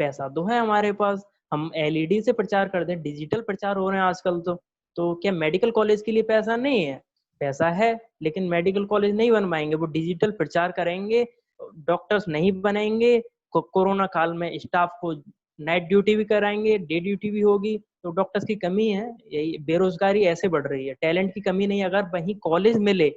पैसा तो है हमारे पास, हम एलईडी से प्रचार कर दें, डिजिटल प्रचार हो रहे हैं आजकल। तो क्या मेडिकल कॉलेज के लिए पैसा नहीं है? पैसा है, लेकिन मेडिकल कॉलेज नहीं बन पाएंगे। वो डिजिटल प्रचार करेंगे, डॉक्टर्स नहीं बनेंगे। कोरोना काल में स्टाफ को नाइट ड्यूटी भी कराएंगे, डे ड्यूटी भी होगी। तो डॉक्टर्स की कमी है, यही बेरोजगारी ऐसे बढ़ रही है। टैलेंट की कमी नहीं, अगर वही कॉलेज मिले।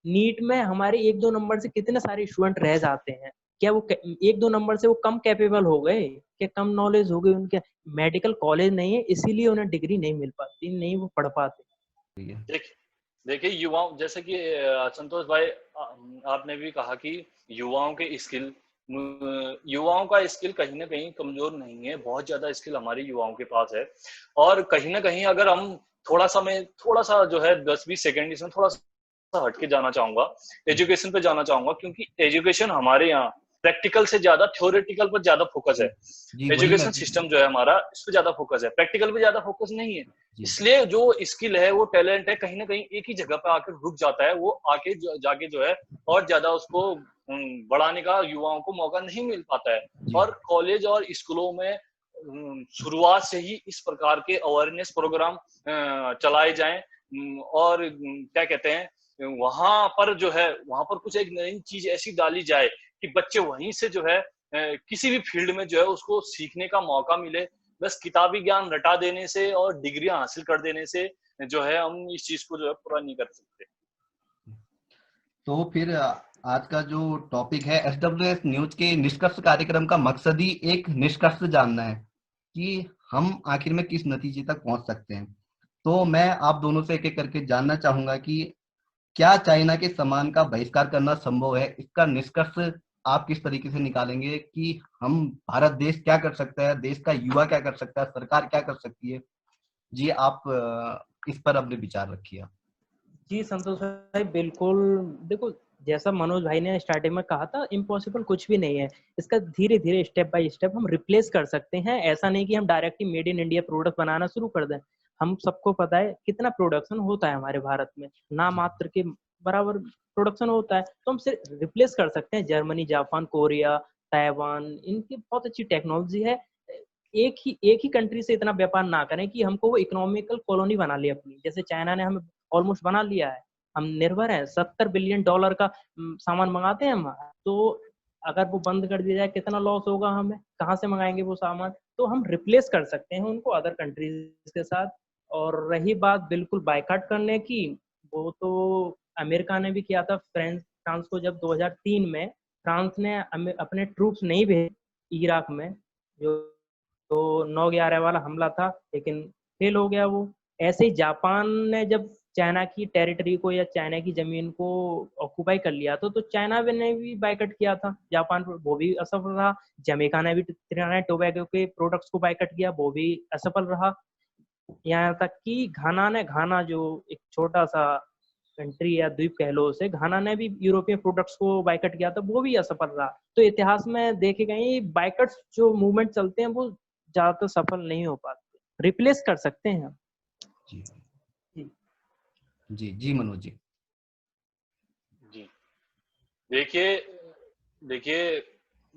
नीट में हमारे 1-2 नंबर से कितने सारे स्टूडेंट रह जाते हैं। क्या वो 1-2 नंबर से वो कम कैपेबल हो गए? क्या कम नॉलेज हो गई उनके? मेडिकल कॉलेज नहीं है, इसीलिए उन्हें डिग्री नहीं मिल पाती, नहीं वो पढ़ पाते। देखिए देखिए युवाओं, जैसे कि संतोष भाई आपने भी कहा कि युवाओं के स्किल, युवाओं का स्किल कहीं ना कहीं कमजोर नहीं है, बहुत ज्यादा स्किल हमारे युवाओं के पास है। और कहीं ना कहीं अगर हम थोड़ा सा जो है 10-20 सेकेंड इसमें थोड़ा सा हट के जाना चाहूंगा, एजुकेशन पे जाना चाहूंगा, क्योंकि एजुकेशन हमारे यहाँ प्रैक्टिकल से ज्यादा थ्योरेटिकल पर ज्यादा फोकस है। जी, वही मैं एजुकेशन सिस्टम जो है हमारा, इस पे ज्यादा फोकस है, प्रैक्टिकल पे ज्यादा फोकस नहीं है। जी इसलिए जो स्किल है, वो टैलेंट है, कहीं ना कहीं एक ही जगह पे आकर रुक जाता है। वो आके जाके जो है और ज्यादा उसको बढ़ाने का युवाओं को मौका नहीं मिल पाता है। जी और कॉलेज और स्कूलों में शुरुआत से ही इस प्रकार के अवेयरनेस प्रोग्राम चलाए जाएं। और क्या कहते हैं, वहां पर जो है, वहां पर कुछ एक नई चीज ऐसी डाली जाए कि बच्चे वहीं से जो है किसी भी फील्ड में जो है उसको सीखने का मौका मिले। बस किताबी ज्ञान रटा देने से और डिग्रियां हासिल कर देने से जो है हम इस चीज को जो है पूरा नहीं कर सकते। तो फिर आज का जो टॉपिक है, एसडब्ल्यूएस न्यूज के निष्कर्ष कार्यक्रम का मकसद ही एक निष्कर्ष जानना है कि हम आखिर में किस नतीजे तक पहुंच सकते हैं। तो मैं आप दोनों से एक एक करके जानना चाहूंगा कि क्या चाइना के सामान का बहिष्कार करना संभव है? इसका निष्कर्ष आप किस तरीके से निकालेंगे कि हम, भारत देश क्या कर सकता है, देश का युवा क्या कर सकता है, सरकार क्या कर सकती है? जी, आप इस पर अपने विचार रखिए। जी संतोष भाई, बिल्कुल। देखो, जैसा मनोज भाई ने स्टार्टिंग में कहा था, इम्पॉसिबल कुछ भी नहीं है। इसका धीरे धीरे स्टेप बाय स्टेप हम रिप्लेस कर सकते हैं। ऐसा नहीं कि हम directly made in India product बनाना शुरू कर दें। हम सबको पता है कितना प्रोडक्शन होता है हमारे भारत में, ना मात्र के बराबर प्रोडक्शन होता है। तो हम सिर्फ रिप्लेस कर सकते हैं। जर्मनी, जापान, कोरिया, ताइवान, इनकी बहुत अच्छी टेक्नोलॉजी है। एक ही कंट्री से इतना व्यापार ना करें कि हमको वो इकोनॉमिकल कॉलोनी बना ले अपनी, जैसे चाइना ने हमें ऑलमोस्ट बना लिया है। हम निर्भर हैं, $70 बिलियन का सामान मंगाते हैं हम। तो अगर वो बंद कर दिया जाए कितना लॉस होगा हमें, कहाँ से मंगाएंगे वो सामान। तो हम रिप्लेस कर सकते हैं उनको अदर कंट्रीज के साथ। और रही बात बिल्कुल बायकॉट करने की, वो तो अमेरिका ने भी किया था फ्रांस को, जब 2003 में फ्रांस ने अपने ट्रूप्स नहीं भेजे इराक में, जो तो 9/11 वाला हमला था, लेकिन फेल हो गया वो। ऐसे ही जापान ने जब चाइना की टेरिटरी को या चाइना की जमीन को ऑक्यूपाई कर लिया तो चाइना ने भी बायकॉट किया था जापान पर, वो भी असफल रहा। जमैका ने भी त्रिनाद टोबैगो के प्रोडक्ट्स को बायकॉट किया, वो भी असफल रहा। यहाँ तक कि घाना जो एक छोटा सा कंट्री या द्वीप कह लो उसे, घाना ने भी यूरोपियन प्रोडक्ट्स को बायकॉट किया था, वो भी असफल रहा। तो इतिहास में देखे गए बायकॉट्स जो मूवमेंट चलते हैं वो ज्यादातर सफल नहीं हो पाते, रिप्लेस कर सकते हैं हम। जी जी जी मनोज जी। जी देखिए देखिए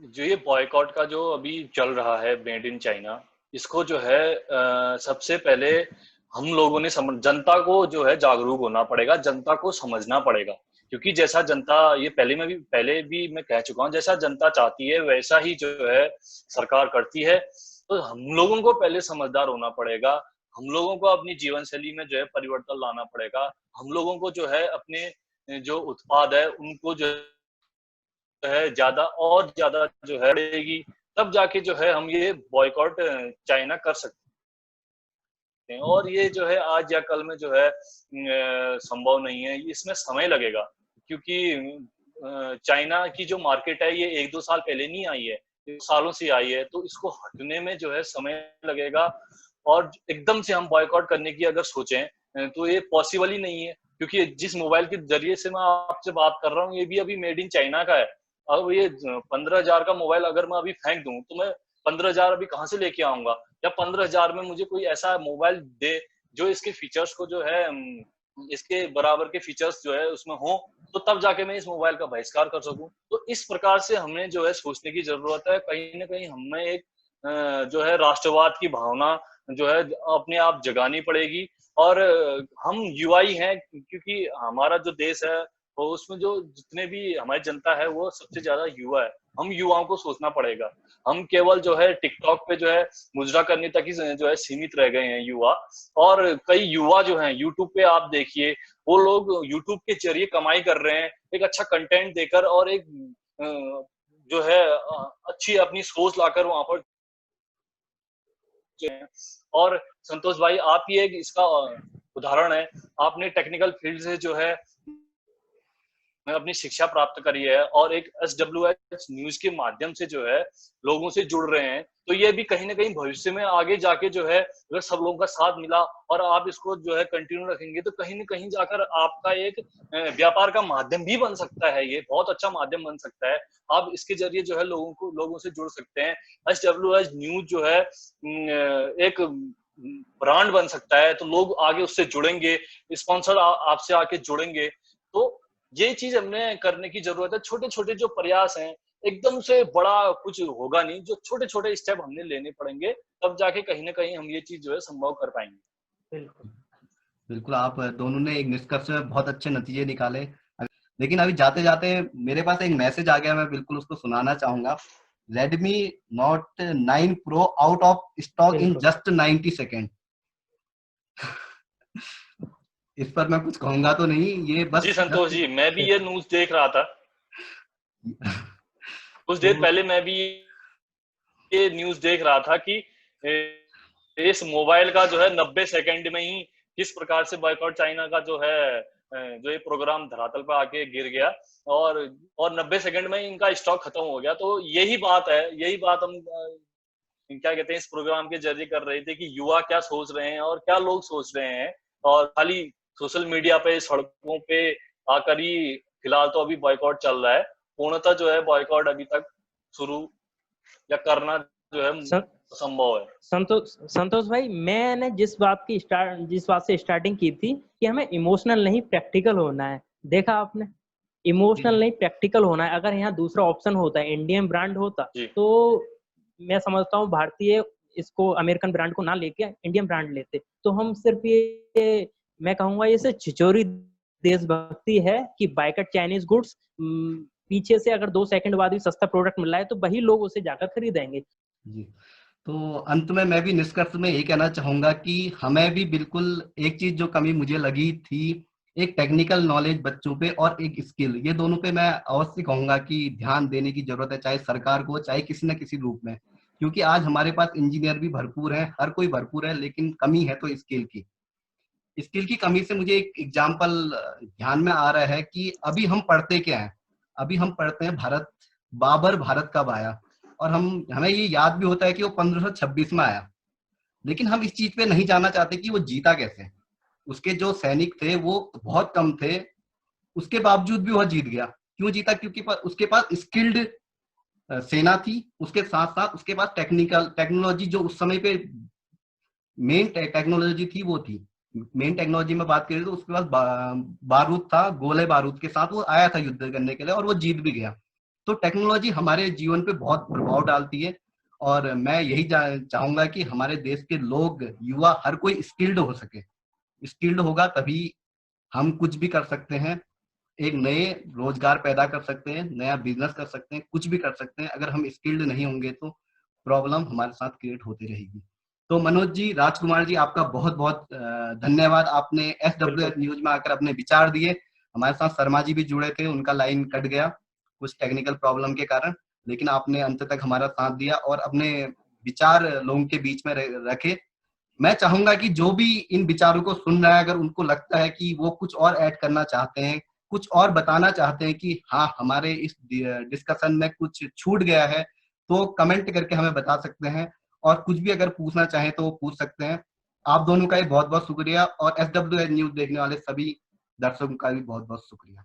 जो ये बॉयकॉट का जो अभी चल रहा है मेड इन चाइना, इसको जो है सबसे पहले हम लोगों ने जनता को जो है जागरूक होना पड़ेगा, जनता को समझना पड़ेगा। क्योंकि जैसा जनता, ये पहले भी मैं कह चुका हूँ, जैसा जनता चाहती है वैसा ही जो है सरकार करती है। तो हम लोगों को पहले समझदार होना पड़ेगा, हम लोगों को अपनी जीवन शैली में जो है परिवर्तन लाना पड़ेगा, हम लोगों को जो है अपने जो उत्पाद है उनको जो है ज्यादा और ज्यादा जो है बढ़ेगी, तब जाके जो है हम ये बॉयकॉट चाइना कर सकते हैं। और ये जो है आज या कल में जो है संभव नहीं है, इसमें समय लगेगा। क्योंकि चाइना की जो मार्केट है ये 1-2 साल पहले नहीं आई है, सालों से आई है, तो इसको हटने में जो है समय लगेगा। और एकदम से हम बॉयकॉट करने की अगर सोचें तो ये पॉसिबल ही नहीं है। क्योंकि जिस मोबाइल के जरिए से मैं आपसे बात कर रहा हूँ ये भी अभी मेड इन चाइना का है। अब ये 15,000 का मोबाइल अगर मैं अभी फेंक दूं तो मैं 15,000 अभी कहाँ से लेके आऊंगा, या 15,000 में मुझे कोई ऐसा मोबाइल दे जो इसके फीचर्स को जो है इसके बराबर के फीचर्स जो है उसमें हो, तो तब जाके मैं इस मोबाइल का बहिष्कार कर सकूं। तो इस प्रकार से हमें जो है सोचने की जरूरत है। कहीं ना कहीं हमें एक जो है राष्ट्रवाद की भावना जो है अपने आप जगानी पड़ेगी। और हम युवाई हैं, क्योंकि हमारा जो देश है तो उसमें जो जितने भी हमारी जनता है वो सबसे ज्यादा युवा है। हम युवाओं को सोचना पड़ेगा। हम केवल जो है टिकटॉक पे जो है मुजरा करने तक ही जो है सीमित रह गए हैं युवा। और कई युवा जो हैं यूट्यूब पे आप देखिए, वो लोग यूट्यूब के जरिए कमाई कर रहे हैं एक अच्छा कंटेंट देकर, और एक जो है अच्छी अपनी सोच लाकर वहां पर। और संतोष भाई आप ही एक इसका उदाहरण है, आपने टेक्निकल फील्ड से जो है अपनी शिक्षा प्राप्त करी है और एक SWH न्यूज के माध्यम से जो है लोगों से जुड़ रहे हैं। तो ये भी कहीं ना कहीं भविष्य में आगे जाके जो है अगर सब लोगों का साथ मिला और आप इसको जो है कंटिन्यू रखेंगे तो कहीं ना कहीं जाकर आपका एक व्यापार का माध्यम भी बन सकता है। ये बहुत अच्छा माध्यम बन सकता है। आप इसके जरिए जो है लोगों से जुड़ सकते हैं। SWH न्यूज जो है एक ब्रांड बन सकता है, तो लोग आगे उससे जुड़ेंगे, स्पॉन्सर आपसे आके जुड़ेंगे। तो ये चीज हमने करने की जरूरत है। छोटे छोटे जो प्रयास हैं, एकदम से बड़ा कुछ होगा नहीं, जो छोटे छोटे स्टेप हमने लेने पड़ेंगे, तब जाके कहीं ना कहीं हम ये चीज जो है संभव कर पाएंगे। बिल्कुल बिल्कुल, आप दोनों ने एक निष्कर्ष में बहुत अच्छे नतीजे निकाले। लेकिन अभी जाते जाते मेरे पास एक मैसेज आ गया, मैं बिल्कुल उसको सुनाना चाहूंगा। Redmi Note 9 Pro out of stock in बिल्कुल जस्ट 90 सेकेंड। इस पर मैं कुछ कहूंगा तो नहीं, ये बस जी संतोष जी, मैं भी ये न्यूज देख रहा था कुछ देर तो पहले। मैं भी ये न्यूज देख रहा था कि इस मोबाइल का जो है 90 सेकंड में ही किस प्रकार से बॉयकॉट चाइना का जो है जो ये प्रोग्राम धरातल पर आके गिर गया, और 90 सेकंड में ही इनका स्टॉक खत्म हो गया। तो यही बात हम क्या कहते हैं इस प्रोग्राम के जरिए कर रहे थे कि युवा क्या सोच रहे हैं और क्या लोग सोच रहे हैं। और खाली सोशल मीडिया पे सड़कों पे आकर ही फिलहाल तो अभी बॉयकॉट चल रहा है, पूर्णतः जो है बॉयकॉट अभी तक शुरू या करना जो है संभव है। संतोष भाई, मैंने जिस बात से स्टार्टिंग की थी कि हमें इमोशनल नहीं प्रैक्टिकल होना है, देखा आपने, इमोशनल नहीं प्रैक्टिकल होना है। अगर यहाँ दूसरा ऑप्शन होता, इंडियन ब्रांड होता, तो मैं समझता हूँ भारतीय इसको अमेरिकन ब्रांड को ना लेके इंडियन ब्रांड लेते। तो हम सिर्फ ये मैं कहूंगा ये छिचोरी देशभक्ति है कि बायकॉट चाइनीज गुड्स, पीछे से अगर 2 सेकंड बाद भी सस्ता प्रोडक्ट मिल रहा है तो वही लोग उसे जाकर खरीदेंगे। जी। तो अंत में मैं भी निष्कर्ष में यही कहना चाहूंगा कि हमें भी बिल्कुल एक चीज जो कमी मुझे लगी थी, एक टेक्निकल नॉलेज बच्चों पे और एक स्किल, ये दोनों पे मैं अवश्य कहूंगा कि ध्यान देने की जरूरत है, चाहे सरकार को, चाहे किसी न किसी रूप में। क्योंकि आज हमारे पास इंजीनियर भी भरपूर है, हर कोई भरपूर है, लेकिन कमी है तो स्किल की। स्किल की कमी से मुझे एक एग्जाम्पल ध्यान में आ रहा है कि अभी हम पढ़ते क्या है, अभी हम पढ़ते हैं भारत, बाबर भारत कब आया, और हमें ये याद भी होता है कि वो 1526 में आया, लेकिन हम इस चीज पे नहीं जानना चाहते कि वो जीता कैसे। उसके जो सैनिक थे वो बहुत कम थे, उसके बावजूद भी वह जीत गया। क्यों जीता? क्योंकि उसके पास स्किल्ड सेना थी, उसके साथ साथ उसके पास टेक्नोलॉजी, जो उस समय पे मेन टेक्नोलॉजी थी वो थी। मेन टेक्नोलॉजी में बात करें तो उसके पास बारूद था, गोले बारूद के साथ वो आया था युद्ध करने के लिए, और वो जीत भी गया। तो टेक्नोलॉजी हमारे जीवन पे बहुत प्रभाव डालती है, और मैं यही चाहूंगा कि हमारे देश के लोग, युवा, हर कोई स्किल्ड हो सके। स्किल्ड होगा तभी हम कुछ भी कर सकते हैं, एक नए रोजगार पैदा कर सकते हैं, नया बिजनेस कर सकते हैं, कुछ भी कर सकते हैं। अगर हम स्किल्ड नहीं होंगे तो प्रॉब्लम हमारे साथ क्रिएट होती रहेगी। तो मनोज जी, राजकुमार जी, आपका बहुत बहुत धन्यवाद। आपने SWS न्यूज में आकर अपने विचार दिए। हमारे साथ शर्मा जी भी जुड़े थे, उनका लाइन कट गया कुछ टेक्निकल प्रॉब्लम के कारण, लेकिन आपने अंत तक हमारा साथ दिया और अपने विचार लोगों के बीच में रखे। मैं चाहूंगा कि जो भी इन विचारों को सुन रहा है, अगर उनको लगता है कि वो कुछ और ऐड करना चाहते हैं, कुछ और बताना चाहते हैं कि हाँ हमारे इस डिस्कशन में कुछ छूट गया है, तो कमेंट करके हमें बता सकते हैं, और कुछ भी अगर पूछना चाहें तो वो पूछ सकते हैं। आप दोनों का भी बहुत बहुत शुक्रिया, और SWS न्यूज देखने वाले सभी दर्शकों का भी बहुत बहुत शुक्रिया।